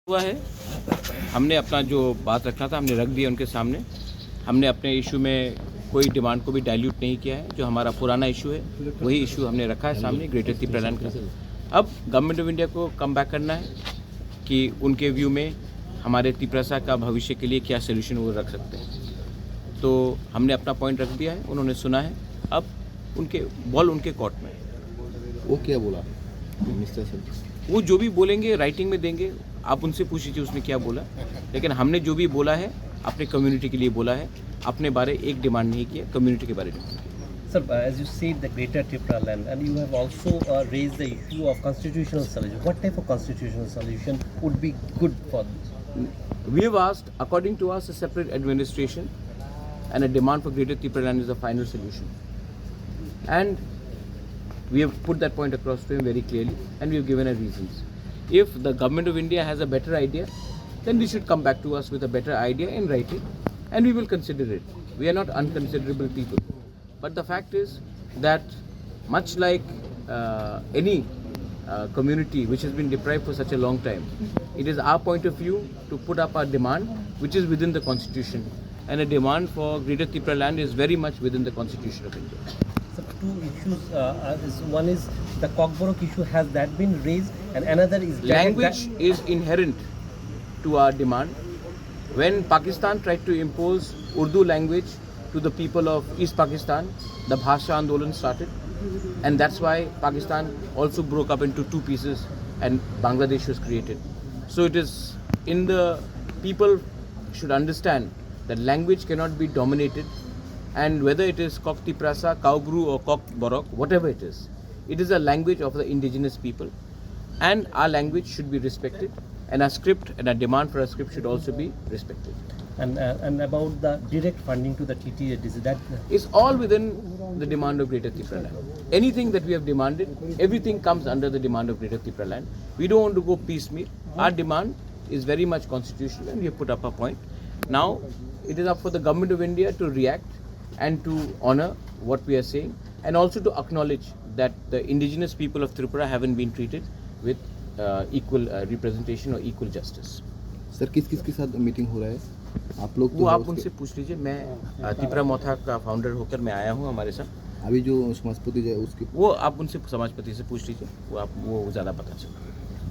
हुआ है। हमने अपना जो बात रखना था हमने रख दिया उनके सामने। हमने अपने इशू में कोई डिमांड को भी डाइल्यूट नहीं किया है। जो हमारा पुराना इशू है वही इशू हमने रखा है सामने, ग्रेटर तिप्रालैंड का। अब गवर्नमेंट ऑफ इंडिया को कम बैक करना है कि उनके व्यू में हमारे तिप्रासा का भविष्य के लिए क्या सोल्यूशन वो रख सकते हैं। तो हमने अपना पॉइंट रख दिया है, उन्होंने सुना है। अब उनके बॉल उनके कोर्ट में। वो क्या बोला मिस्टर सर? वो जो भी बोलेंगे राइटिंग में देंगे, आप उनसे पूछ लीजिए उसने क्या बोला। लेकिन हमने जो भी बोला है अपने कम्युनिटी के लिए बोला है, अपने बारे एक डिमांड नहीं किया, कम्युनिटी के बारे में। Sir, as you said, the Greater Tipraland, and you have also raised the issue of constitutional solution. What type of constitutional solution would be good for this? We have asked, according to us, a separate administration and a demand for Greater Tipraland is the final solution. And we have put that point across to him very clearly, and we have given our reasons. If the government of India has a better idea, then they should come back to us with a better idea in writing, and we will consider it. We are not unconsiderable people. But the fact is that much like any community which has been deprived for such a long time, it is our point of view to put up our demand which is within the constitution, and a demand for Greater Tipraland is very much within the constitution of India. So, two issues. One is the Cockborok issue. Has that been raised? And another is language is inherent to our demand. When Pakistan tried to impose Urdu language to the people of East Pakistan, the Bhasha Andolan started, and that's why Pakistan also broke up into two pieces and Bangladesh was created. So it is in the people should understand that language cannot be dominated, and whether it is Kok Tiprasa, Kaugru or Kok Borok, whatever it is a language of the indigenous people, and our language should be respected, and our script and our demand for a script should also be respected. and about the direct funding to the TTADs, that It's all within the demand of Greater Tipraland. Anything that we have demanded, everything comes under the demand of Greater Tipraland. We don't want to go piecemeal. Our demand is very much constitutional, and we have put up a point. Now, it is up for the government of India to react and to honor what we are saying, and also to acknowledge that the indigenous people of Tripura haven't been treated with equal representation or equal justice. Sir किस के साथ meeting हो रहा है आप लोग? वो आप उनसे पूछ लीजिए। मैं तिप्रा मोथा का फाउंडर होकर मैं आया हूँ हमारे साथ। अभी जो समाजपति जो है उसकी वो आप उनसे समाजपति से पूछ लीजिए, वो ज़्यादा पता चलेगा।